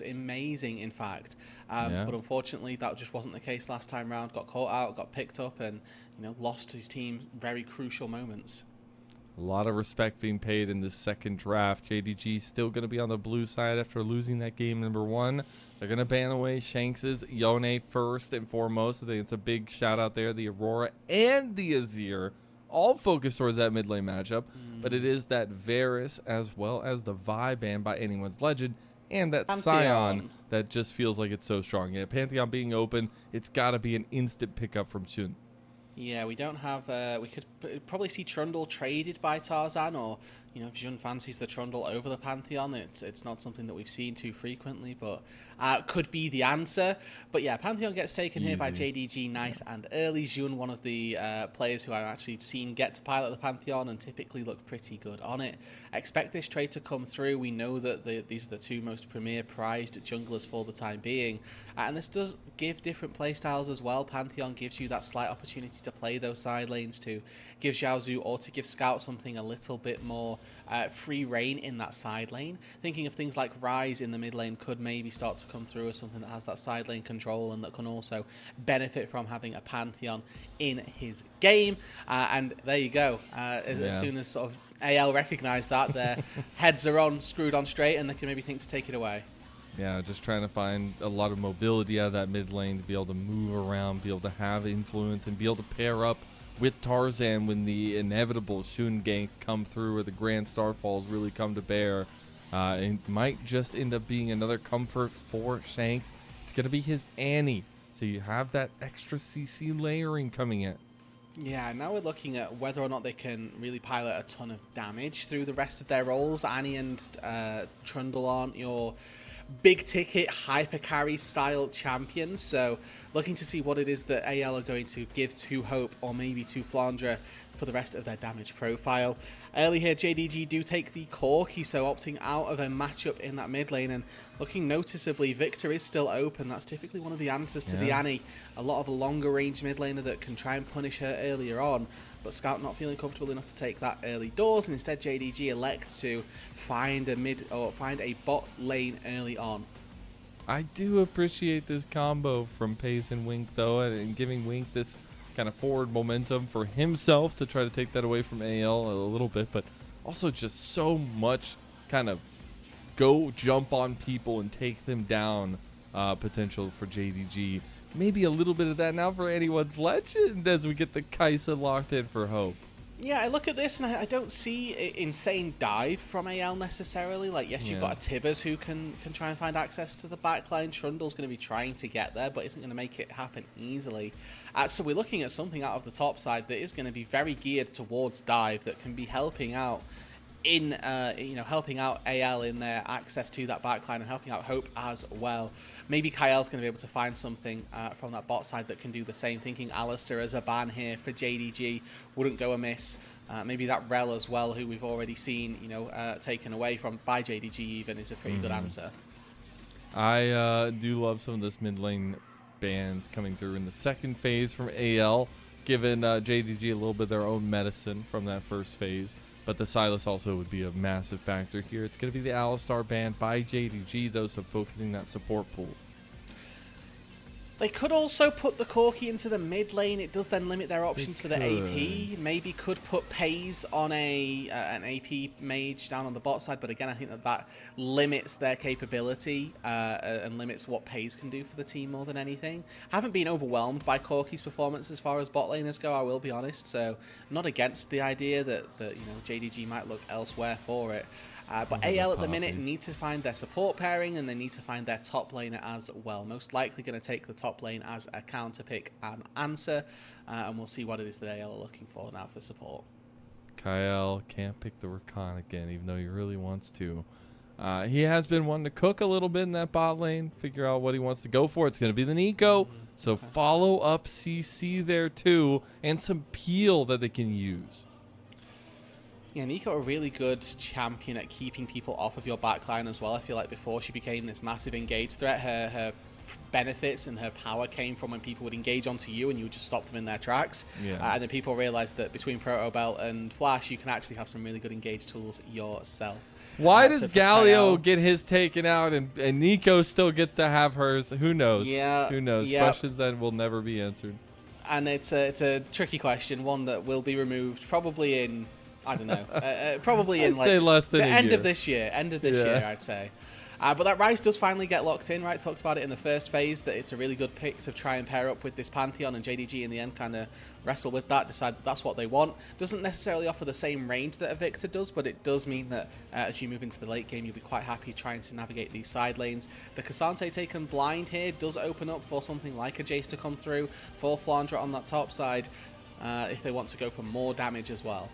looks amazing, in fact. But unfortunately, that just wasn't the case last time round. Got caught out, got picked up, and lost his team very crucial moments. A lot of respect being paid in this second draft. JDG still going to be on the blue side after losing that game number 1. They're going to ban away Shanks' Yone first and foremost. I think it's a big shout out there. The Aurora and the Azir all focused towards that mid lane matchup. But it is that Varus as well as the Vi ban by anyone's legend and that Sion that just feels like it's so strong. Yeah, Pantheon being open, it's got to be an instant pickup from Xun. Yeah, we don't have... we could probably see Trundle traded by Tarzan, or, if Xun fancies the Trundle over the Pantheon. It's not something that we've seen too frequently, but could be the answer. But yeah, Pantheon gets taken here by JDG nice and early. Xun, one of the players who I've actually seen get to pilot the Pantheon and typically look pretty good on it. Expect this trade to come through. We know that these are the two most premier prized junglers for the time being. And this does give different playstyles as well. Pantheon gives you that slight opportunity to play those side lanes, to give Xiaoxu or to give Scout something a little bit more free reign in that side lane. Thinking of things like Ryze in the mid lane could maybe start to come through as something that has that side lane control and that can also benefit from having a Pantheon in his game. And there you go. As soon as sort of AL recognize that, their heads are screwed on straight, and they can maybe think to take it away. Yeah, just trying to find a lot of mobility out of that mid lane to be able to move around, be able to have influence, and be able to pair up with Tarzan when the inevitable Xun gank come through or the Grand Starfalls really come to bear. It might just end up being another comfort for Shanks. It's going to be his Annie, so you have that extra CC layering coming in. Yeah, now we're looking at whether or not they can really pilot a ton of damage through the rest of their roles. Annie and Trundle aren't your big ticket hyper carry style champions, so looking to see what it is that AL are going to give to Hope or maybe to Flandre for the rest of their damage profile. Early here, JDG do take the Corki, so opting out of a matchup in that mid lane, and looking noticeably, Victor is still open. That's typically one of the answers to the Annie. A lot of a longer range mid laner that can try and punish her earlier on, but Scout not feeling comfortable enough to take that early doors, and instead JDG elects to find a bot lane early on. I do appreciate this combo from Peyz and Wink though, and giving Wink this kind of forward momentum for himself to try to take that away from AL a little bit, but also just so much kind of go jump on people and take them down potential for JDG. Maybe a little bit of that now for anyone's legend as we get the Kaisa locked in for Hope. Yeah, I look at this and I don't see insane dive from AL necessarily. Like, yes, you've got a Tibbers who can try and find access to the backline. Trundle's going to be trying to get there, but isn't going to make it happen easily. So we're looking at something out of the top side that is going to be very geared towards dive, that can be helping out in helping out AL in their access to that backline and helping out Hope as well. Maybe Kael's going to be able to find something from that bot side that can do the same. Thinking Alistair as a ban here for JDG wouldn't go amiss. Maybe that Rel as well, who we've already seen taken away by JDG even, is a pretty good answer. I do love some of this mid lane bans coming through in the second phase from AL, giving JDG a little bit of their own medicine from that first phase. But the Silas also would be a massive factor here. It's going to be the Alistar ban by JDG, though, so focusing that support pool. They could also put the Corki into the mid lane. It does then limit their options for the AP. Maybe could put Peyz on an AP mage down on the bot side, but again, I think that limits their capability and limits what Peyz can do for the team more than anything. Haven't been overwhelmed by Corki's performance as far as bot laners go, I will be honest, so not against the idea that JDG might look elsewhere for it. But AL at the minute need to find their support pairing, and they need to find their top laner as well. Most likely going to take the top lane as a counter pick and answer, and we'll see what it is that AL are looking for now for support. Kael can't pick the Rakan again, even though he really wants to. He has been wanting to cook a little bit in that bot lane, figure out what he wants to go for. It's going to be the Nico, so follow up CC there too, and some peel that they can use. Yeah, Nico a really good champion at keeping people off of your backline as well. I feel like before she became this massive engage threat, her benefits and her power came from when people would engage onto you and you would just stop them in their tracks. Yeah. And then people realized that between Proto Belt and Flash, you can actually have some really good engage tools yourself. Why does So for Galio Kael, get his taken out and Nico still gets to have hers? Who knows? Yeah, Who knows? yeah. Questions that will never be answered. And it's a tricky question, one that will be removed probably in, I don't know, probably in I'd say less than the a end year. of this year. End of this Yeah. year, I'd say. But that Ryze does finally get locked in, right? Talked about it in the first phase that it's a really good pick to try and pair up with this Pantheon, and JDG in the end kind of wrestle with that, decide that's what they want. Doesn't necessarily offer the same range that a Victor does, but it does mean that as you move into the late game, you'll be quite happy trying to navigate these side lanes. The Cassante taken blind here does open up for something like a Jace to come through, for Flandre on that top side, if they want to go for more damage as well.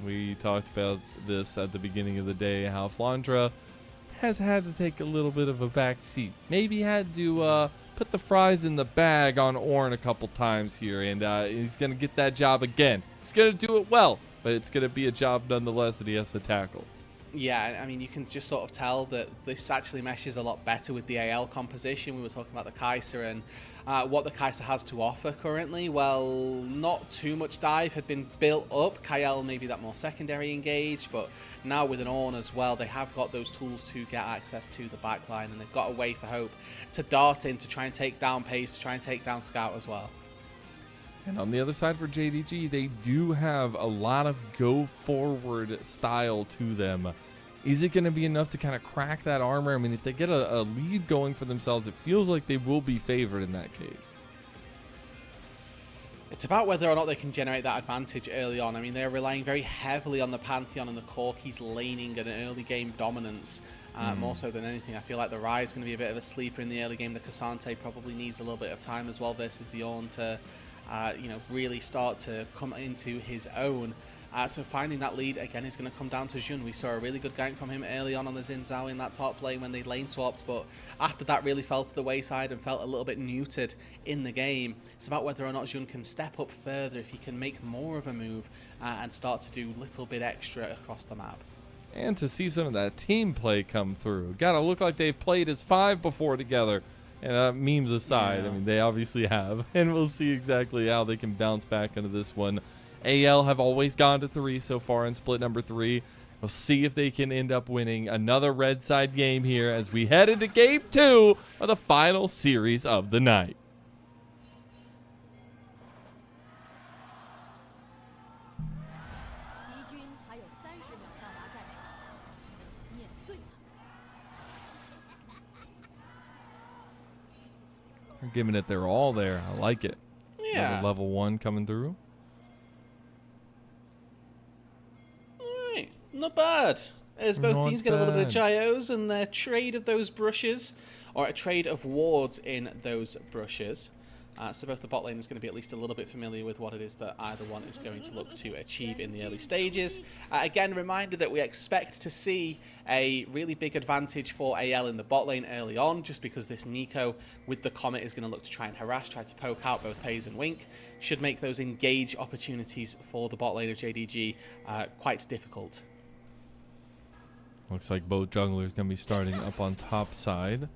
We talked about this at the beginning of the day, how Flandre has had to take a little bit of a back seat. Maybe had to put the fries in the bag on Ornn a couple times here, and he's going to get that job again. He's going to do it well, but it's going to be a job nonetheless that he has to tackle. Yeah, I mean, you can just sort of tell that this actually meshes a lot better with the AL composition. We were talking about the Kai'Sa and what the Kai'Sa has to offer currently. Well, not too much dive had been built up. Kael maybe that more secondary engage, but now with an Ornn as well, they have got those tools to get access to the backline, and they've got a way for Hope to dart in to try and take down Peyz, to try and take down Scout as well. And on the other side for JDG, they do have a lot of go-forward style to them. Is it going to be enough to kind of crack that armor? I mean, if they get a lead going for themselves, it feels like they will be favored in that case. It's about whether or not they can generate that advantage early on. I mean, they're relying very heavily on the Pantheon and the Corki's laning and an early game dominance. More so than anything, I feel like the Ryze is going to be a bit of a sleeper in the early game. The Cassante probably needs a little bit of time as well versus the Ornn to really start to come into his own. So finding that lead again is going to come down to Jun. We saw a really good gank from him early on the Xin Zhao in that top lane when they lane swapped, but after that really fell to the wayside and felt a little bit neutered in the game. It's about whether or not Jun can step up further, if he can make more of a move and start to do a little bit extra across the map. And to see some of that team play come through. Gotta look like they've played as 5 before together. And memes aside, Yeah. I mean, they obviously have. And we'll see exactly how they can bounce back into this one. AL have always gone to 3 so far in split number 3. We'll see if they can end up winning another red side game here as we head into game 2 of the final series of the night. They're giving it their all there. I like it. Yeah. Another level 1 coming through. Alright, not bad. As both Not teams get a little bit of bad. Gyos and their trade of those brushes, or a trade of wards in those brushes. So both the bot lane is going to be at least a little bit familiar with what it is that either one is going to look to achieve in the early stages. Again, reminder that we expect to see a really big advantage for AL in the bot lane early on, just because this Nico with the Comet is going to look to try and harass, try to poke out both Peyz and Wink. Should make those engage opportunities for the bot lane of JDG quite difficult. Looks like both junglers going to be starting up on top side.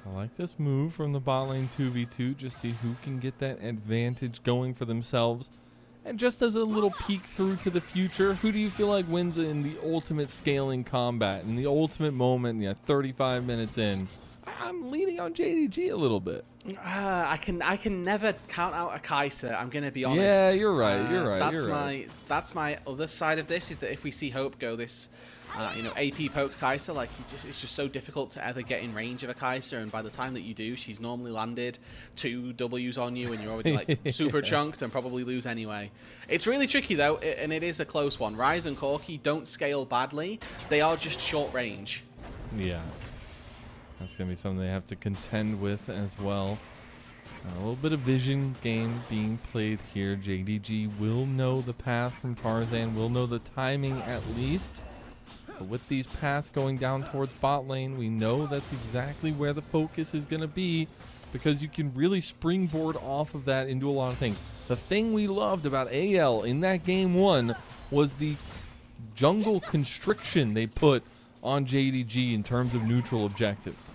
I like this move from the bot lane 2v2. Just see who can get that advantage going for themselves. And just as a little peek through to the future, who do you feel like wins in the ultimate scaling combat? In the ultimate moment, 35 minutes in. I'm leaning on JDG a little bit. I can never count out a Kai'Sa. I'm gonna be honest. Yeah, you're right. You're right. That's my other side of this, is that if we see Hope go this, AP poke Kai'Sa, like it's just so difficult to ever get in range of a Kai'Sa, and by the time that you do, she's normally landed 2 Ws on you, and you're already like super chunked and probably lose anyway. It's really tricky though, and it is a close one. Ryze and Corki don't scale badly; they are just short range. Yeah. That's going to be something they have to contend with as well. A little bit of vision game being played here. JDG will know the path from Tarzan, will know the timing at least. But with these paths going down towards bot lane, we know that's exactly where the focus is going to be, because you can really springboard off of that into a lot of things. The thing we loved about AL in that game 1 was the jungle constriction they put on JDG in terms of neutral objectives.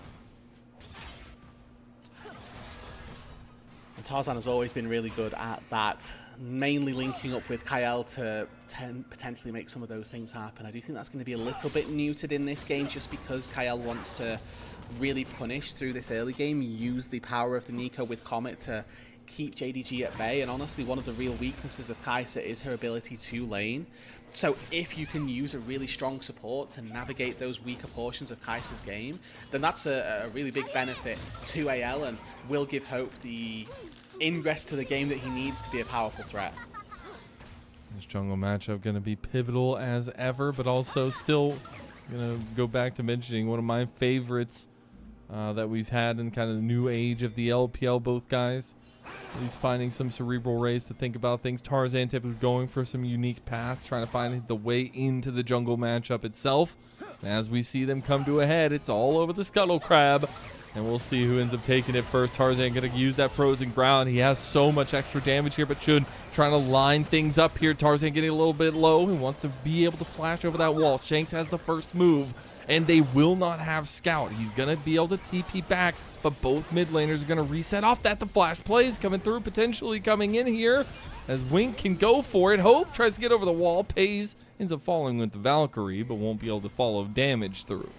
Tarzan has always been really good at that, mainly linking up with Kael to potentially make some of those things happen. I do think that's going to be a little bit muted in this game just because Kael wants to really punish through this early game, use the power of the Nico with Comet to keep JDG at bay, and honestly one of the real weaknesses of Kai'Sa is her ability to lane. So if you can use a really strong support to navigate those weaker portions of Kai'Sa's game, then that's a really big benefit to AL and will give Hope the ingress to the game that he needs to be a powerful threat. This jungle matchup going to be pivotal as ever, but also still going to go back to mentioning one of my favorites that we've had in kind of the new age of the LPL, both guys. He's finding some cerebral ways to think about things. Tarzan typically going for some unique paths, trying to find the way into the jungle matchup itself. As we see them come to a head, it's all over the Scuttle Crab. And we'll see who ends up taking it first. Tarzan going to use that frozen ground. He has so much extra damage here, but Shun trying to line things up here. Tarzan getting a little bit low. He wants to be able to flash over that wall. Shanks has the first move, and they will not have Scout. He's going to be able to TP back, but both mid laners are going to reset off that. The flash plays coming through, potentially coming in here, as Wink can go for it. Hope tries to get over the wall. Peyz ends up falling with the Valkyrie, but won't be able to follow damage through.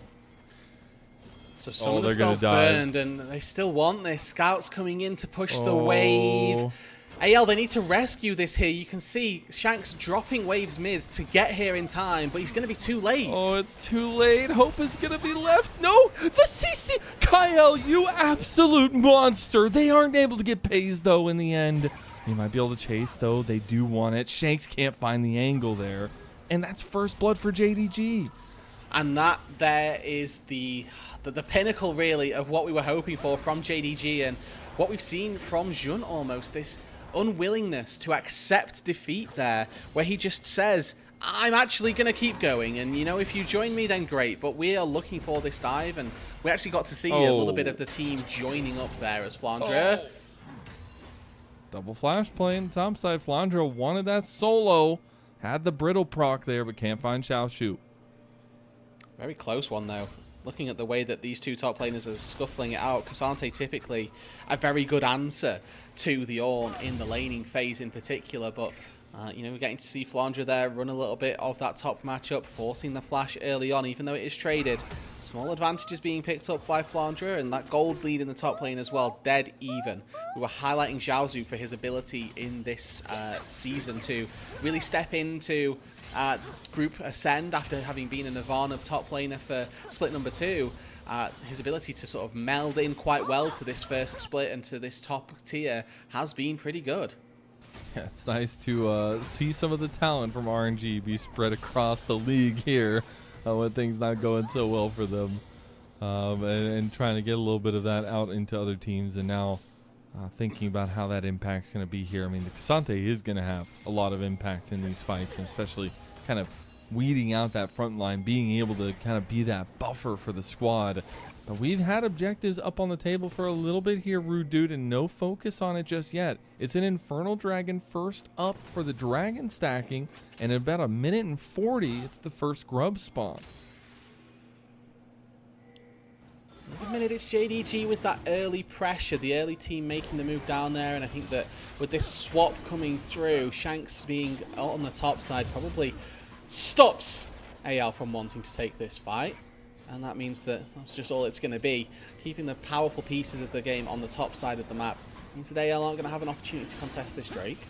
So some of the spells burned, and they still want their Scouts coming in to push the wave. AL, they need to rescue this here. You can see Shanks dropping waves mid to get here in time, but he's going to be too late. Oh, it's too late. Hope is going to be left. No, the CC. Kael, you absolute monster. They aren't able to get Peyz, though, in the end. They might be able to chase, though. They do want it. Shanks can't find the angle there. And that's first blood for JDG. And that there is the pinnacle, really, of what we were hoping for from JDG and what we've seen from Jun almost. This unwillingness to accept defeat there, where he just says, I'm actually going to keep going, and you know, if you join me then great, but we are looking for this dive, and we actually got to see a little bit of the team joining up there as Flandre. Double flash play in the top side. Flandre wanted that solo, had the brittle proc there, but can't find Xiaoxu. Very close one though. Looking at the way that these two top laners are scuffling it out, Cassante typically a very good answer to the Ornn in the laning phase in particular, but you know, we're getting to see Flandre there run a little bit of that top matchup, forcing the flash early on, even though it is traded. Small advantages being picked up by Flandre, and that gold lead in the top lane as well, dead even. We were highlighting Xiaoxu for his ability in this season to really step into group ascend after having been a Nirvana top laner for split number 2. His ability to sort of meld in quite well to this first split and to this top tier has been pretty good. Yeah, it's nice to see some of the talent from RNG be spread across the league here when things not going so well for them, and trying to get a little bit of that out into other teams, and now thinking about how that impact's going to be here. I mean, the Cassante is going to have a lot of impact in these fights, and especially kind of weeding out that front line, being able to kind of be that buffer for the squad. But we've had objectives up on the table for a little bit here, Roodood, and no focus on it just yet. It's an Infernal Dragon first up for the Dragon stacking, and in about 1:40, it's the first grub spawn. In a minute, it's JDG with that early pressure, the early team making the move down there, and I think that with this swap coming through, Shanks being on the top side probably stops AL from wanting to take this fight, and that means that that's just all it's going to be. Keeping the powerful pieces of the game on the top side of the map means that AL aren't going to have an opportunity to contest this Drake.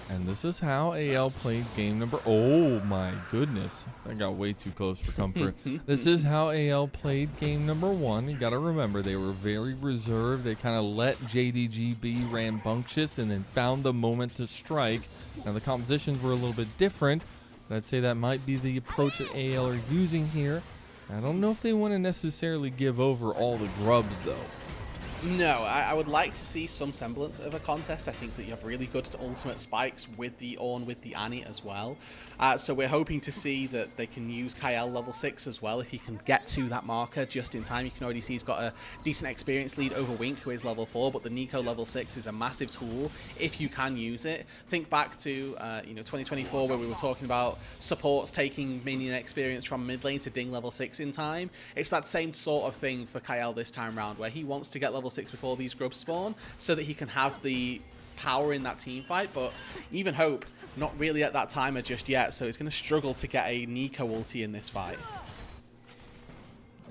And this is how AL played game number... Oh my goodness. That got way too close for comfort. This is how AL played game number 1. You got to remember, they were very reserved. They kind of let JDG be rambunctious and then found the moment to strike. Now the compositions were a little bit different, but I'd say that might be the approach that AL are using here. I don't know if they want to necessarily give over all the grubs, though. No, I would like to see some semblance of a contest. I think that you have really good ultimate spikes with the Ornn, with the Annie as well. So we're hoping to see that they can use Kael level 6 as well if he can get to that marker just in time. You can already see he's got a decent experience lead over Wink, who is level 4, but the Nico level 6 is a massive tool if you can use it. Think back to you know, 2024, where we were talking about supports taking minion experience from mid lane to ding level 6 in time. It's that same sort of thing for Kael this time round, where he wants to get level 6 before these grubs spawn, so that he can have the power in that team fight. But even Hope, not really at that timer just yet, so he's going to struggle to get a Nico ulti in this fight.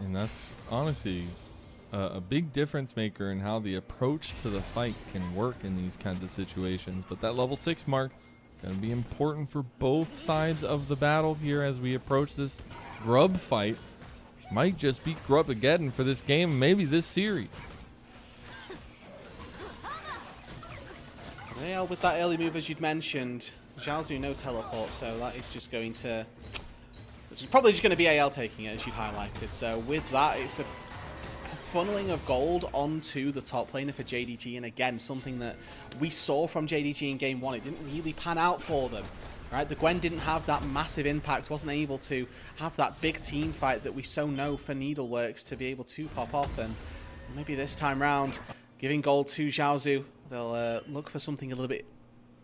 And that's honestly a big difference maker in how the approach to the fight can work in these kinds of situations. But that level 6 mark going to be important for both sides of the battle here as we approach this grub fight. Might just be Grubageddon for this game, maybe this series. Yeah, with that early move, as you'd mentioned, Xiaoxu no teleport, so that is just going to... It's probably just going to be AL taking it, as you'd highlighted. So with that, it's a funneling of gold onto the top laner for JDG, and again, something that we saw from JDG in Game 1. It didn't really pan out for them. Right, the Gwen didn't have that massive impact, wasn't able to have that big team fight that we so know for Needleworks to be able to pop off. And maybe this time round, giving gold to Xiaoxu, they'll look for something a little bit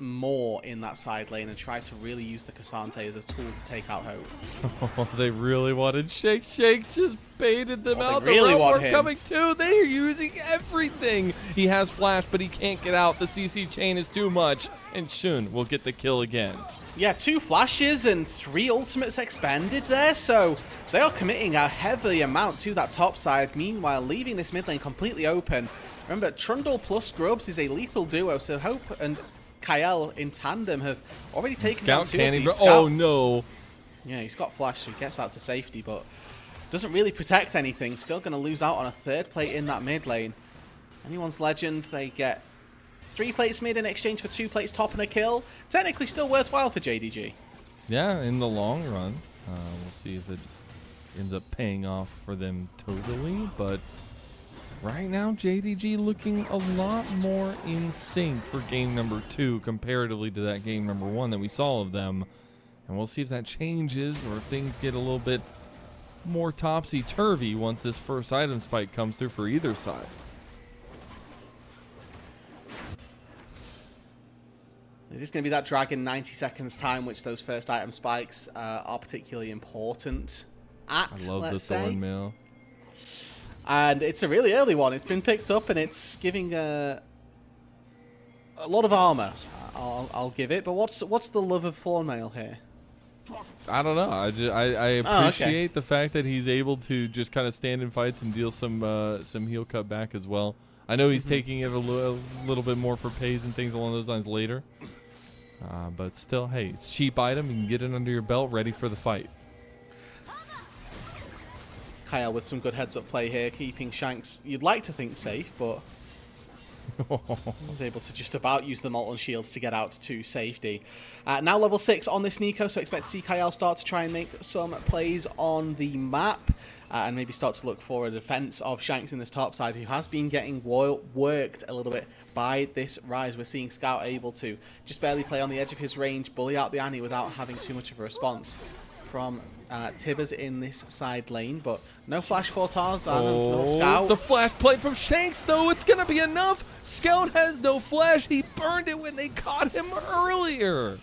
more in that side lane and try to really use the Cassante as a tool to take out Hope. Oh, they really wanted Shanks. Shanks just baited them out. They really want him. Coming too. They are using everything. He has flash, but he can't get out. The CC chain is too much, and Shun will get the kill again. Yeah, 2 flashes and 3 ultimates expended there, so they are committing a heavy amount to that top side, meanwhile leaving this mid lane completely open. Remember, Trundle plus Grubs is a lethal duo, so Hope and Kael in tandem have already taken down 2 of these. Oh no. Yeah, he's got flash, so he gets out to safety, but doesn't really protect anything. Still going to lose out on a 3rd plate in that mid lane. Anyone's Legend, they get 3 plates mid in exchange for 2 plates top and a kill. Technically still worthwhile for JDG. Yeah, in the long run. We'll see if it ends up paying off for them totally, but right now JDG looking a lot more in sync for game number 2 comparatively to that game number 1 that we saw of them. And we'll see if that changes or if things get a little bit more topsy-turvy once this first item spike comes through for either side. It is going to be that dragon 90 seconds time, which those first item spikes are particularly important at, I love the thorn mail. And it's a really early one. It's been picked up and it's giving a lot of armor. I'll give it. But what's the love of thorn mail here? I don't know. I appreciate the fact that he's able to just kind of stand in fights and deal some heal cut back as well. I know he's taking it a little bit more for Peyz and things along those lines later. But still, hey, it's a cheap item. You can get it under your belt, ready for the fight. Kael with some good heads-up play here, keeping Shanks, you'd like to think, safe, but was able to just about use the Molten Shields to get out to safety. Now level 6 on this Nico, so expect to see Kael start to try and make some plays on the map. And maybe start to look for a defense of Shanks in this top side, who has been getting worked a little bit by this Rise. We're seeing Scout able to just barely play on the edge of his range, bully out the Annie without having too much of a response from Tibbers in this side lane. But no flash for Tarzan, no Scout. The flash play from Shanks, though, it's going to be enough. Scout has no flash. He burned it when they caught him earlier.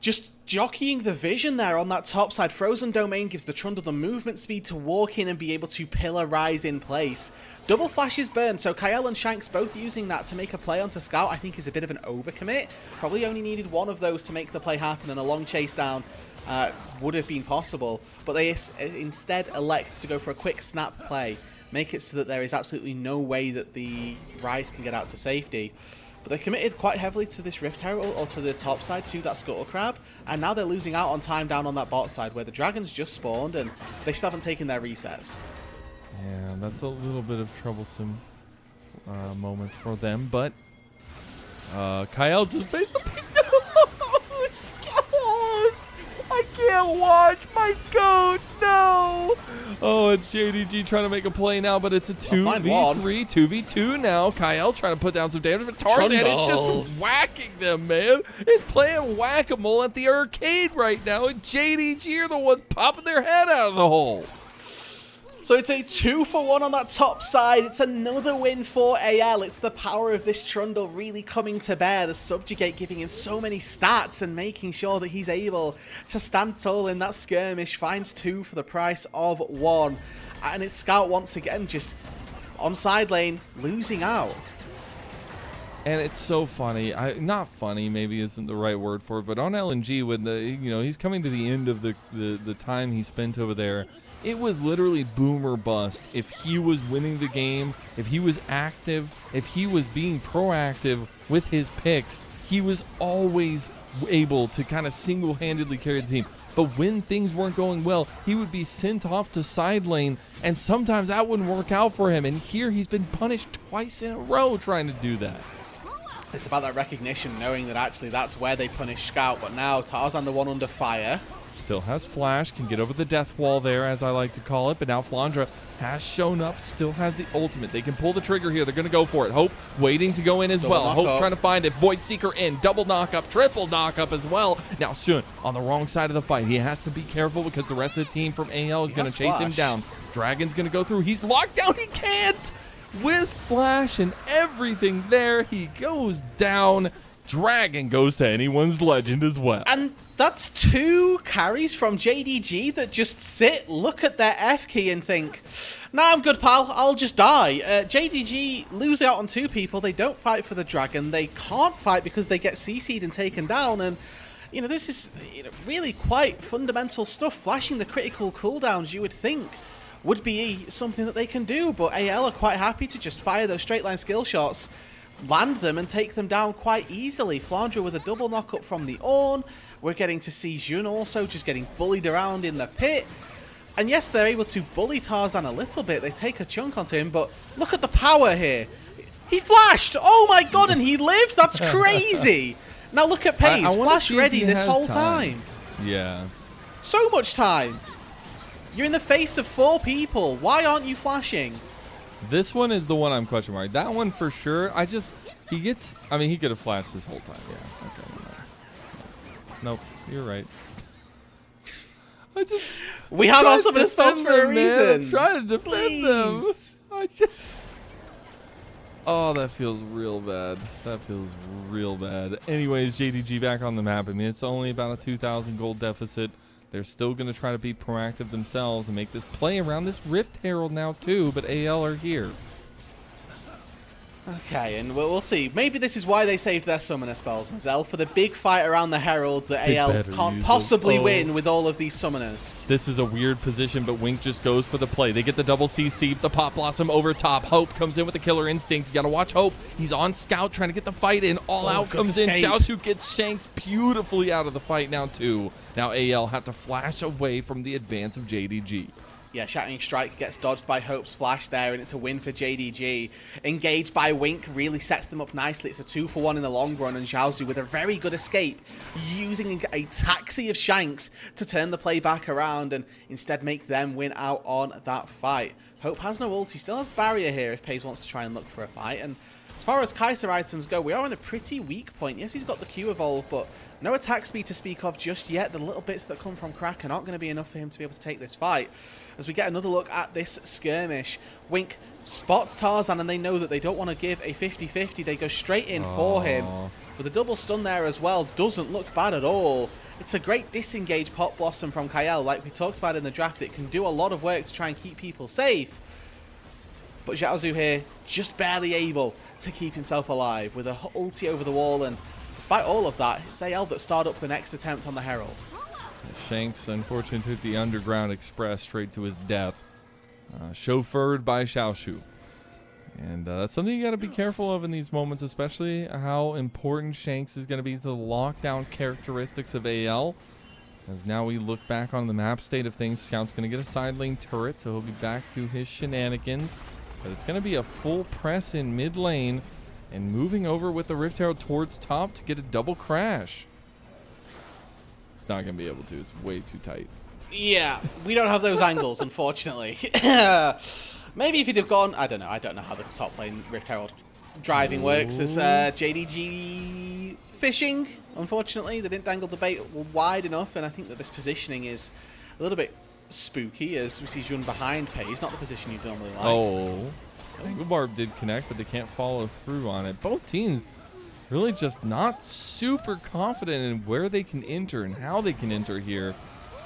Just jockeying the vision there on that top side. Frozen Domain gives the Trundle the movement speed to walk in and be able to pillar Rise in place. Double flashes burn, so Kael and Shanks both using that to make a play onto Scout I think is a bit of an overcommit. Probably only needed one of those to make the play happen, and a long chase down would have been possible. But they instead elect to go for a quick snap play, make it so that there is absolutely no way that the Rise can get out to safety. But they committed quite heavily to this Rift Herald, or to the top side, to that Scuttle Crab, and now they're losing out on time down on that bot side, where the Dragons just spawned, and they still haven't taken their resets. Yeah, that's a little bit of troublesome moments for them, but Kael just based the I can't watch my goat, no! Oh, it's JDG trying to make a play now, but it's a 2v3, 2v2 now. Kael trying to put down some damage, but Tarzan is just whacking them, man. It's playing whack-a-mole at the arcade right now, and JDG are the ones popping their head out of the hole. So it's a 2-for-1 on that top side. It's another win for AL. It's the power of this Trundle really coming to bear. The Subjugate giving him so many stats and making sure that he's able to stand tall in that skirmish. Finds 2 for the price of 1. And it's Scout once again just on side lane, losing out. And it's so funny. Not funny, maybe isn't the right word for it, but on LNG, when he's coming to the end of the time he spent over there, it was literally boom or bust. If he was winning the game, if he was active, if he was being proactive with his picks, he was always able to kind of single-handedly carry the team. But when things weren't going well, he would be sent off to side lane, and sometimes that wouldn't work out for him. And here he's been punished twice in a row trying to do that. It's about that recognition, knowing that actually that's where they punish Scout. But now Tarzan, the one under fire. Still has flash, can get over the death wall there, as I like to call it. But now Flandre has shown up, still has the ultimate. They can pull the trigger here. They're going to go for it. Hope waiting to go in as well. Hope trying to find it. Void Seeker in. Double knock up, triple knock up as well. Now Shun on the wrong side of the fight. He has to be careful because the rest of the team from AL is going to chase him down. Dragon's going to go through. He's locked down. He can't. With flash and everything there, he goes down. Dragon goes to anyone's legend as well. And that's 2 carries from JDG that just sit, look at their F key and think, nah, I'm good, pal, I'll just die. JDG lose out on 2 people. They don't fight for the Dragon. They can't fight because they get CC'd and taken down. And, this is really quite fundamental stuff. Flashing the critical cooldowns, you would think, would be something that they can do. But AL are quite happy to just fire those straight line skill shots, land them and take them down quite easily. Flandre with a double knock up from the Ornn. We're getting to see Jun also just getting bullied around in the pit. And yes, they're able to bully Tarzan a little bit. They take a chunk onto him, but look at the power here. He flashed! Oh my god, and he lived? That's crazy! Now look at Peyz, flash ready this whole time. Yeah. So much time. You're in the face of 4 people. Why aren't you flashing? This one is the one I'm question mark. That one for sure. He could have flashed this whole time. Yeah. Okay. Nope. You're right. We have also been spells for a reason. I'm trying to defend them. Oh, that feels real bad. That feels real bad. Anyways, JDG back on the map. I mean, it's only about a 2,000 gold deficit. They're still going to try to be proactive themselves and make this play around this Rift Herald now too, but AL are here. Okay, and we'll see. Maybe this is why they saved their summoner spells, Mazel, for the big fight around the Herald that AL can't possibly win with all of these summoners. This is a weird position, but Wink just goes for the play. They get the double CC, the Pop Blossom over top. Hope comes in with the Killer Instinct. You got to watch Hope. He's on Scout trying to get the fight in. All out comes in. Xiaoxu gets Shanks beautifully out of the fight now too. Now AL have to flash away from the advance of JDG. Yeah, Shattering Strike gets dodged by Hope's flash there, and it's a win for JDG. Engaged by Wink really sets them up nicely. It's a 2-for-1 in the long run, and Xiaoxu with a very good escape, using a taxi of Shanks to turn the play back around and instead make them win out on that fight. Hope has no ult. He still has barrier here if Peyz wants to try and look for a fight. And as far as Kai'Sa items go, we are on a pretty weak point. Yes, he's got the Q evolve, but no attack speed to speak of just yet. The little bits that come from Kraken aren't going to be enough for him to be able to take this fight. As we get another look at this skirmish, Wink spots Tarzan, and they know that they don't want to give a 50-50. They go straight in for him. With a double stun there as well, doesn't look bad at all. It's a great disengage Pop Blossom from Kael, like we talked about in the draft. It can do a lot of work to try and keep people safe. But Xiaoxu here, just barely able to keep himself alive with a ulti over the wall, and despite all of that, it's AL that start up the next attempt on the Herald. Shanks, unfortunately, took the Underground Express straight to his death, chauffeured by Xiaoxu. And that's something you got to be careful of in these moments, especially how important Shanks is going to be to the lockdown characteristics of AL. As now we look back on the map state of things, Scout's going to get a side lane turret, so he'll be back to his shenanigans. But it's going to be a full press in mid lane and moving over with the Rift Herald towards top to get a double crash. It's not going to be able to. It's way too tight. Yeah, we don't have those angles, unfortunately. Maybe if he'd have gone, I don't know. I don't know how the top lane Rift Herald driving works as JDG fishing. Unfortunately, they didn't dangle the bait wide enough, and I think that this positioning is a little bit spooky as we see Jun behind Peyz, not the position you'd normally like. Oh, Barb did connect, but they can't follow through on it. Both teams really just not super confident in where they can enter and how they can enter here.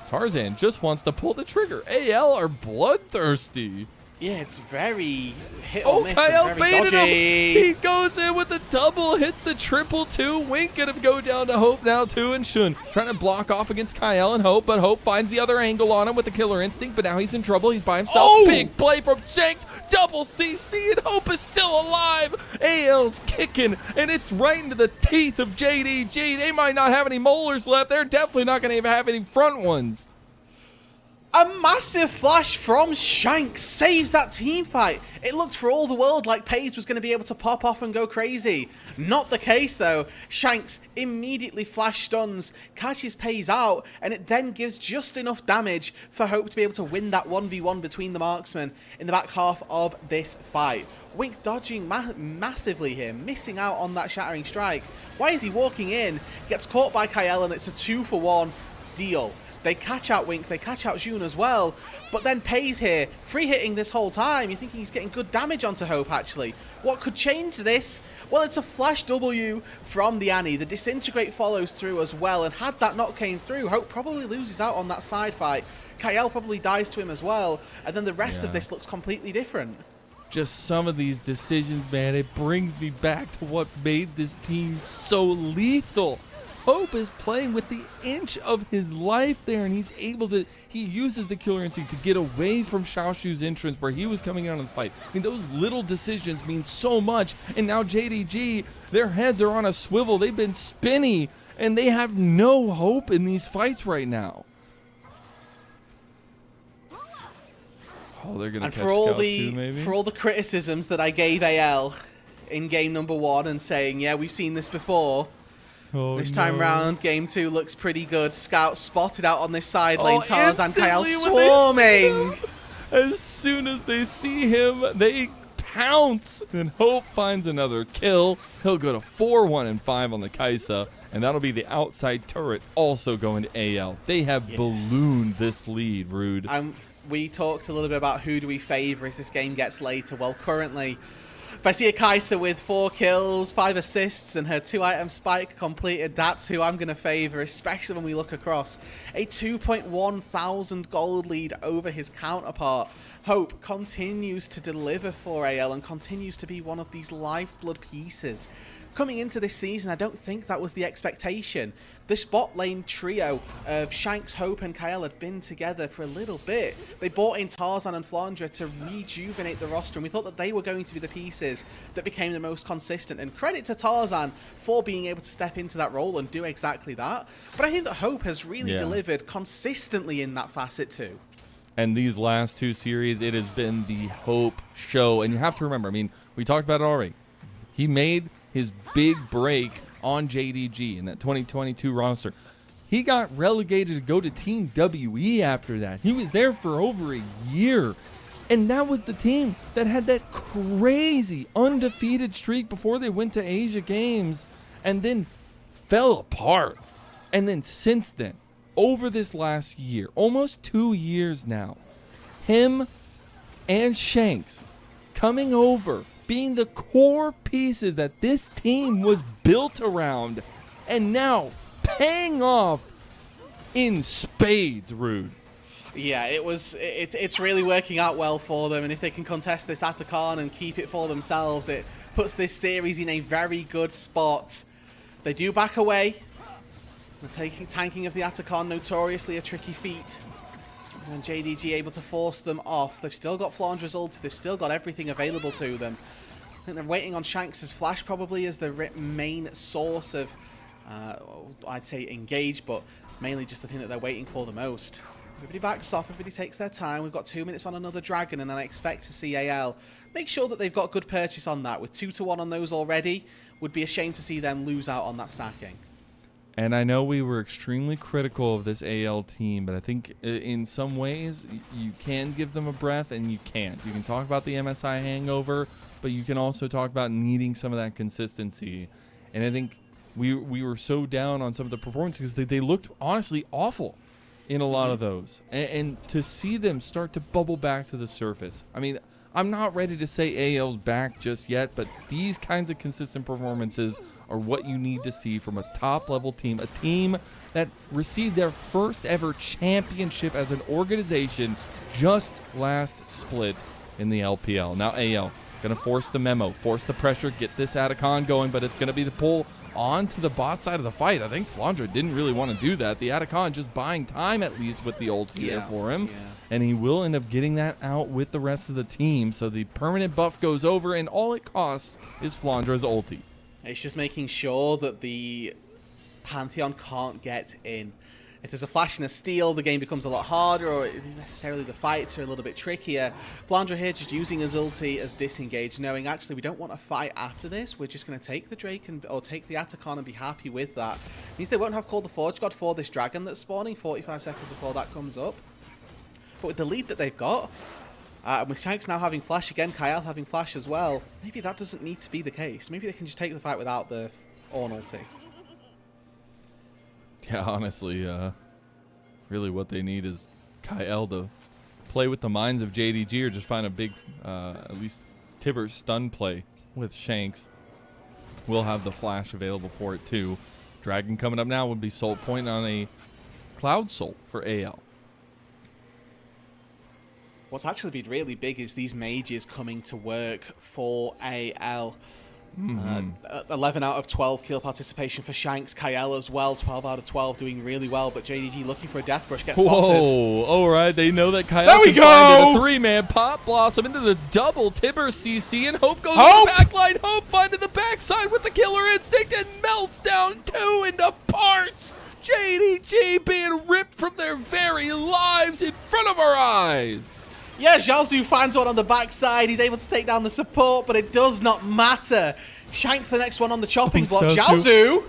Tarzan just wants to pull the trigger. AL are bloodthirsty. Yeah, it's very hit Oh, or miss Kael and very baited him. dodgy. He goes in with the double, hits the triple two. Wink gonna go down to Hope now too, and Shun trying to block off against Kael and Hope, but Hope finds the other angle on him with the killer instinct, but now he's in trouble. He's by himself. Oh! Big play from Shanks, double CC, and Hope is still alive. AL's kicking, and it's right into the teeth of JDG. They might not have any molars left. They're definitely not gonna even have any front ones. A massive flash from Shanks saves that team fight. It looked for all the world like Peyz was going to be able to pop off and go crazy. Not the case though. Shanks immediately flash stuns, catches Peyz out, and it then gives just enough damage for Hope to be able to win that 1v1 between the marksmen in the back half of this fight. Wink dodging massively here, missing out on that shattering strike. Why is he walking in? Gets caught by Kael, and it's a 2-for-1 deal. They catch out Wink, they catch out Jun as well, but then Peyz here, free hitting this whole time. You're thinking he's getting good damage onto Hope actually. What could change this? Well, it's a flash W from the Annie. The disintegrate follows through as well, and had that not came through, Hope probably loses out on that side fight. Kael probably dies to him as well, and then the rest of this looks completely different. Just some of these decisions, man, it brings me back to what made this team so lethal. Hope is playing with the inch of his life there, and he's able to, he uses the killer instinct to get away from Xiaoxu's entrance where he was coming out of the fight. I mean, those little decisions mean so much, and now JDG, their heads are on a swivel. They've been spinny, and they have no hope in these fights right now. Oh, they're gonna catch Kael too, maybe? For all the criticisms that I gave AL in game number 1 and saying, yeah, we've seen this before. Oh, this time round, game 2 looks pretty good. Scout spotted out on this side lane. Tarzan, Kael swarming. As soon as they see him, they pounce. And Hope finds another kill. He'll go to 4-1 and 5 on the Kaisa. And that'll be the outside turret also going to AL. They have ballooned this lead, Rude. We talked a little bit about who do we favor as this game gets later. Well, currently, if I see a Kaisa with 4 kills, 5 assists, and her 2-item spike completed, that's who I'm going to favor, especially when we look across. A 2.1 thousand gold lead over his counterpart. Hope continues to deliver for AL and continues to be one of these lifeblood pieces. Coming into this season, I don't think that was the expectation. This bot lane trio of Shanks, Hope, and Kael had been together for a little bit. They brought in Tarzan and Flandre to rejuvenate the roster, and we thought that they were going to be the pieces that became the most consistent. And credit to Tarzan for being able to step into that role and do exactly that. But I think that Hope has really delivered consistently in that facet too. And these last 2 series, it has been the Hope show. And you have to remember, I mean, we talked about it already. He made his big break on JDG in that 2022 roster. He got relegated to go to Team WE after that. He was there for over a year. And that was the team that had that crazy undefeated streak before they went to Asia Games and then fell apart. And then since then, over this last year, almost 2 years now, him and Shanks coming over, being the core pieces that this team was built around, and now paying off in spades, Rude. Yeah, it's really working out well for them, and if they can contest this Atacon and keep it for themselves, it puts this series in a very good spot. They do back away. The tanking of the Atacon, notoriously a tricky feat. And JDG able to force them off. They've still got Flandre's ulti. They've still got everything available to them. I think they're waiting on Shanks' flash probably as the main source of, I'd say engage, but mainly just the thing that they're waiting for the most. Everybody backs off, everybody takes their time. We've got 2 minutes on another dragon, and I expect to see AL make sure that they've got good purchase on that. With 2-1 on those already, would be a shame to see them lose out on that stacking. And I know we were extremely critical of this AL team, but I think in some ways you can give them a breath and you can't. You can talk about the MSI hangover, but you can also talk about needing some of that consistency. And I think we were so down on some of the performances because they looked honestly awful in a lot of those. And to see them start to bubble back to the surface. I mean, I'm not ready to say AL's back just yet, but these kinds of consistent performances are what you need to see from a top-level team, a team that received their first ever championship as an organization just last split. in the LPL. Now AL going to force the memo, force the pressure, get this Atacon going, but it's going to be the pull onto the bot side of the fight. I think Flandre didn't really want to do that. The Atacon just buying time at least with the ult here for him. And he will end up getting that out with the rest of the team. So the permanent buff goes over, and all it costs is Flandre's ulti. It's just making sure that the Pantheon can't get in. If there's a flash and a steal, the game becomes a lot harder, or necessarily the fights are a little bit trickier. Flandre here just using his ulti as disengage, knowing actually we don't want to fight after this. We're just going to take the Drake or take the Atacon and be happy with that. Means they won't have called the Forge God for this dragon that's spawning 45 seconds before that comes up. But with the lead that they've got, with Shanks now having flash again, Kael having flash as well, maybe that doesn't need to be the case. Maybe they can just take the fight without the Ornn ulti. Yeah, honestly, really what they need is Kael to play with the minds of JDG or just find a big, at least Tibber stun play with Shanks. We'll have the flash available for it too. Dragon coming up now would be Soul Point on a Cloud Soul for AL. What's actually been really big is these mages coming to work for AL. 11 out of 12 kill participation for Shanks. Kael as well, 12 out of 12, doing really well. But JDG looking for a death brush, gets spotted. Whoa, all right. They know that Kael there we can go! find it. A three-man pop blossom into the double Tibber CC, and Hope goes to the backline. Hope finding the backside with the killer instinct and melts down two into parts. JDG being ripped from their very lives in front of our eyes. Yeah, Xiaoxu finds one on the backside. He's able to take down the support, but it does not matter. Shanks the next one on the chopping block. Xiaoxu!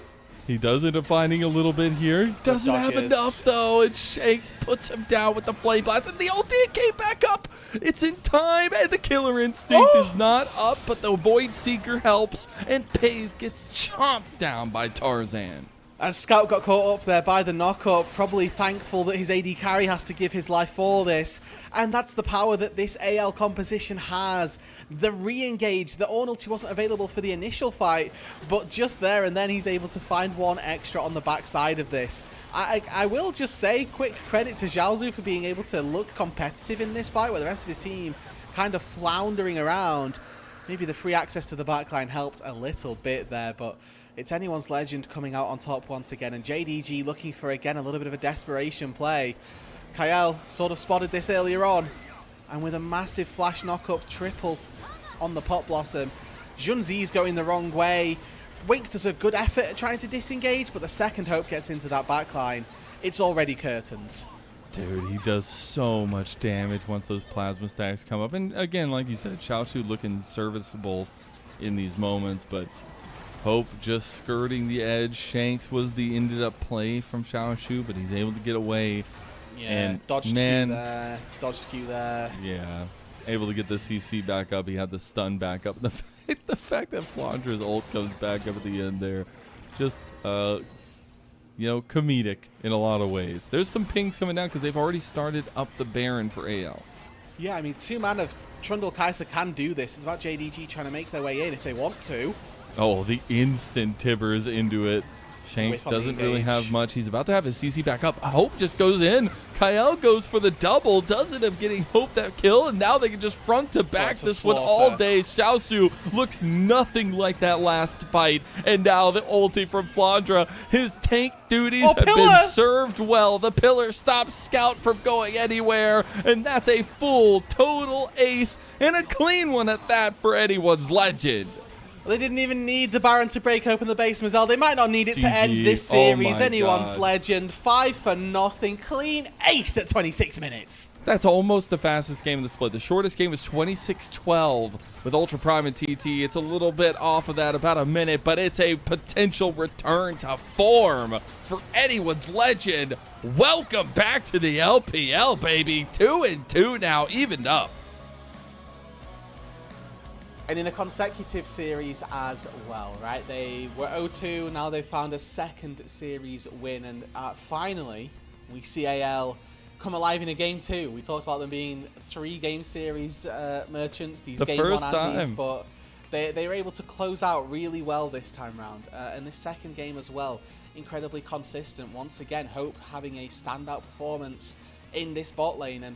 He does end up finding a little bit here. Doesn't have enough, though, and Shanks puts him down with the Flame Blast, and the ulti came back up. It's in time, and the Killer Instinct is not up, but the Void Seeker helps, and Peyz gets chomped down by Tarzan. As Scout got caught up there by the knockup, probably thankful that his AD carry has to give his life for this. And that's the power that this AL composition has. The re-engage, the Ornn ulti wasn't available for the initial fight, but just there and then he's able to find one extra on the backside of this. I will just say quick credit to Xiaoxu for being able to look competitive in this fight, where the rest of his team kind of floundering around. Maybe the free access to the backline helped a little bit there, but it's anyone's legend coming out on top once again, and JDG looking for, again, a little bit of a desperation play. Kael sort of spotted this earlier on, and with a massive flash knock-up triple on the Pot Blossom, Junzi's going the wrong way. Wink does a good effort at trying to disengage, but the second Hope gets into that backline. It's already curtains. Dude, he does so much damage once those plasma stacks come up. And again, like you said, Xiaoxu looking serviceable in these moments, but Hope just skirting the edge. Shanks was the ended up play from Xiaoxu, but he's able to get away. Yeah, and dodge Q there, dodge Q there. Yeah, able to get the CC back up. He had the stun back up. The fact that Flandre's ult comes back up at the end there, just you know, comedic in a lot of ways. There's some pings coming down because they've already started up the Baron for AL. Yeah, I mean, two man of Trundle Kaiser can do this. It's about JDG trying to make their way in if they want to. Oh, the instant Tibbers into it. Shanks doesn't really have much. He's about to have his CC back up. Hope just goes in. Kael goes for the double. Does end up getting Hope that kill, and now they can just front to back this one all day. Xiaoxu looks nothing like that last fight, and now the ulti from Flandre. His tank duties have been served well. The pillar stops Scout from going anywhere, and that's a full total ace, and a clean one at that for anyone's legend. They didn't even need the Baron to break open the base, Mazel. They might not need it to end this series. Anyone's legend. 5-0. Clean ace at 26 minutes. That's almost the fastest game in the split. The shortest game was 26-12 with Ultra Prime and TT. It's a little bit off of that, about a minute, but it's a potential return to form for anyone's legend. Welcome back to the LPL, baby. 2-2 now, evened up. And in a consecutive series as well, right? They were 0-2, now they've found a second series win, and finally, we see AL come alive in a game two. We talked about them being 3-game series merchants, these game one Andes, but they were able to close out really well this time round. And this second game as well, incredibly consistent. Once again, Hope having a standout performance in this bot lane, and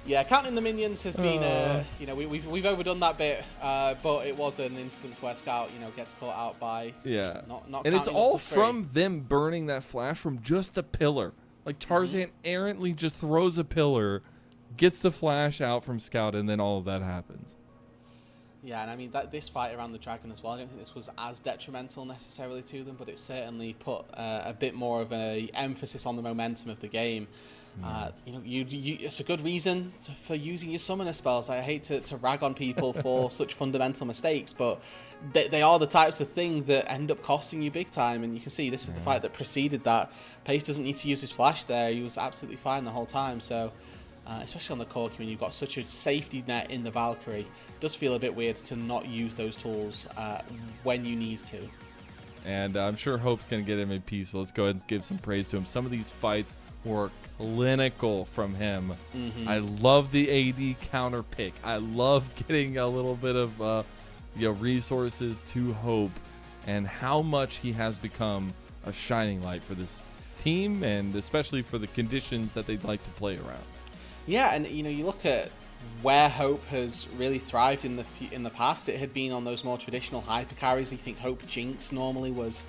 Yeah, counting the minions has been, you know, we've overdone that bit, but it was an instance where Scout, you know, gets caught out by not and it's counting all up to 3. from them burning that flash from just the pillar. Like Tarzan errantly just throws a pillar, gets the flash out from Scout, and then all of that happens. Yeah, and I mean this fight around the dragon as well. I don't think this was as detrimental necessarily to them, but it certainly put a bit more of a emphasis on the momentum of the game. You know, it's a good reason for using your summoner spells. I hate to rag on people for such fundamental mistakes, but they are the types of thing that end up costing you big time. And you can see this is the fight that preceded that. Peyz doesn't need to use his flash there. He was absolutely fine the whole time. So, especially on the Corki, when you've got such a safety net in the Valkyrie, it does feel a bit weird to not use those tools when you need to. And I'm sure Hope's going to get MVP, so let's go ahead and give some praise to him. Some of these fights were clinical from him. I love the AD counter pick. I love getting a little bit of resources to Hope, and how much he has become a shining light for this team, and especially for the conditions that they'd like to play around. Yeah, and you know, you look at where Hope has really thrived in the past. It had been on those more traditional hyper carries. I think Hope Jinx normally was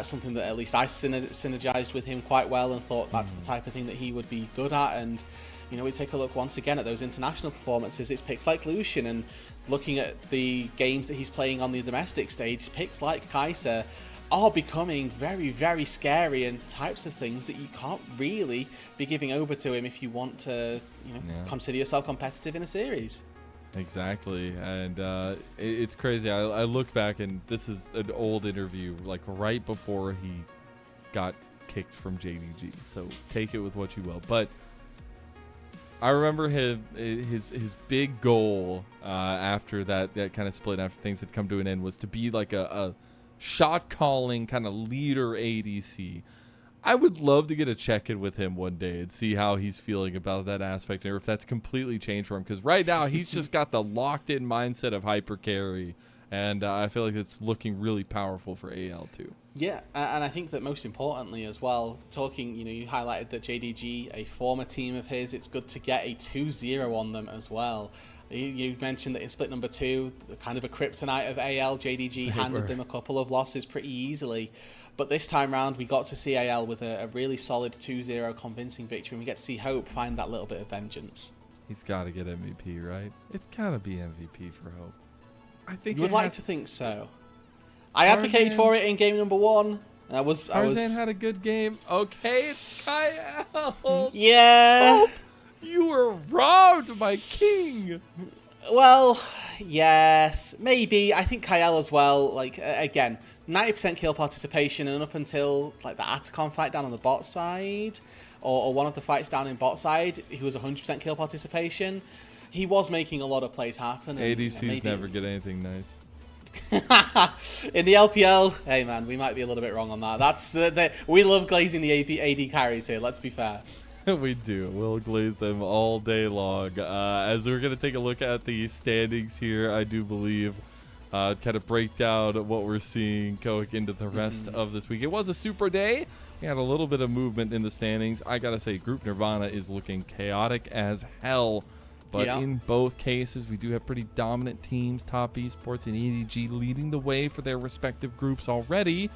something that at least I synergized with him quite well, and thought that's the type of thing that he would be good at. And you know, we take a look once again at those international performances. It's picks like Lucian, and looking at the games that he's playing on the domestic stage, picks like Kai'Sa are becoming very, very scary, and types of things that you can't really be giving over to him if you want to, you know, consider yourself competitive in a series. Exactly, and it's crazy. I look back, and this is an old interview, like right before he got kicked from JDG, so take it with what you will. But I remember his big goal after that kind of split, after things had come to an end, was to be like a shot calling kind of leader ADC. I would love to get a check-in with him one day and see how he's feeling about that aspect, or if that's completely changed for him, because right now he's just got the locked-in mindset of hyper carry, and I feel like it's looking really powerful for AL too. Yeah, and I think that most importantly as well, talking, you know, you highlighted that JDG, a former team of his, it's good to get a 2-0 on them as well. You mentioned that in split number 2, kind of a kryptonite of AL, JDG handed them a couple of losses pretty easily. But this time round, we got to see AL with a really solid 2-0 convincing victory, and we get to see Hope find that little bit of vengeance. He's got to get MVP, right? It's got to be MVP for Hope. I think you would like to think so. I advocated for it in game number 1. Tarzan had a good game. Okay, it's Kael. Yeah. Hope, you were robbed, my king. Well, yes, maybe. I think Kael as well. Like, again, 90% kill participation, and up until like the Atacon fight down on the bot side, or one of the fights down in bot side, he was 100% kill participation. He was making a lot of plays happen. And, ADCs never get anything nice. In the LPL, hey man, we might be a little bit wrong on that. That's we love glazing the AD carries here. Let's be fair. We do. We'll glaze them all day long. As we're going to take a look at the standings here, I do believe, kind of break down what we're seeing going into the rest of this week. It was a super day. We had a little bit of movement in the standings. I got to say, Group Nirvana is looking chaotic as hell. But in both cases, we do have pretty dominant teams. Top Esports and EDG leading the way for their respective groups already.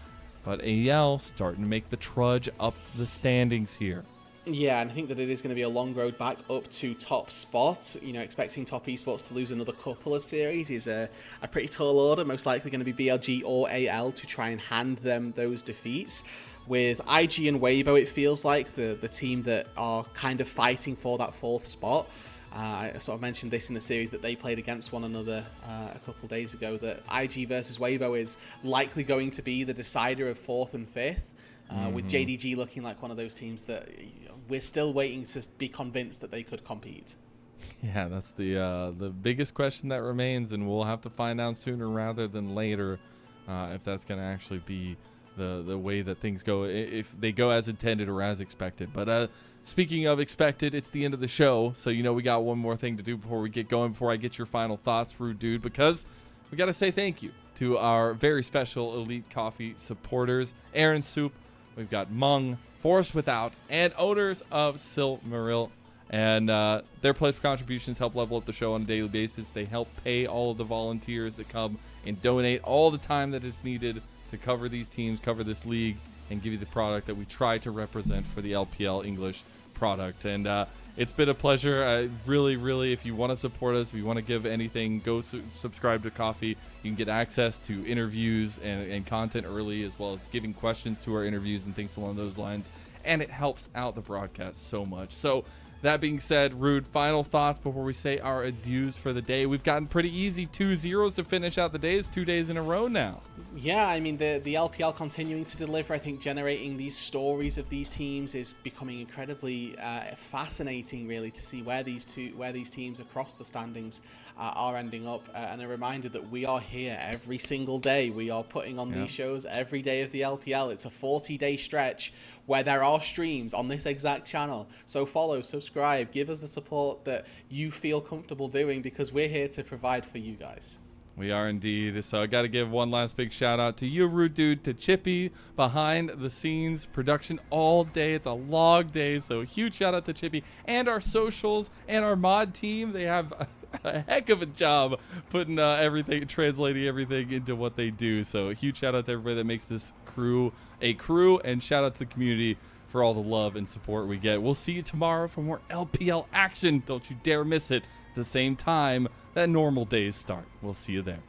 But AL starting to make the trudge up the standings here. Yeah, and I think that it is going to be a long road back up to top spot. You know, expecting Top Esports to lose another couple of series is a pretty tall order. Most likely going to be BLG or AL to try and hand them those defeats. With IG and Weibo, it feels like the team that are kind of fighting for that 4th spot. I sort of mentioned this in the series that they played against one another a couple days ago, that IG versus Weibo is likely going to be the decider of 4th and 5th. With JDG looking like one of those teams that we're still waiting to be convinced that they could compete. Yeah, that's the biggest question that remains, and we'll have to find out sooner rather than later if that's going to actually be the way that things go, if they go as intended or as expected. But speaking of expected, it's the end of the show, so you know we got one more thing to do before we get going, before I get your final thoughts, Roodood, because we got to say thank you to our very special Elite Coffee supporters, Aaron Soup, we've got Mung, Force Without, and owners of Silmaril And their pledge contributions help level up the show on a daily basis. They help pay all of the volunteers that come and donate all the time that is needed to cover these teams, cover this league, and give you the product that we try to represent for the LPL English product. And it's been a pleasure. Really, if you want to support us, if you want to give anything, go subscribe to Coffee. You can get access to interviews and content early, as well as giving questions to our interviews and things along those lines. And it helps out the broadcast so much. So that being said, Rood, final thoughts before we say our adieus for the day. We've gotten pretty easy 2-0s to finish out the days, 2 days in a row now. Yeah, I mean, the LPL continuing to deliver. I think generating these stories of these teams is becoming incredibly fascinating, really, to see where these teams across the standings are ending up. And a reminder that we are here every single day. We are putting on these shows every day of the LPL. It's a 40-day stretch where there are streams on this exact channel. So follow, subscribe, give us the support that you feel comfortable doing, because we're here to provide for you guys. We are indeed. So I got to give one last big shout out to you, Roodood, to Chippy, behind the scenes production all day. It's a long day, so huge shout out to Chippy and our socials and our mod team. They have a heck of a job putting everything, translating everything into what they do. So a huge shout out to everybody that makes this crew a crew, and shout out to the community for all the love and support we get. We'll see you tomorrow for more LPL action. Don't you dare miss it. At the same time that normal days start. We'll see you there.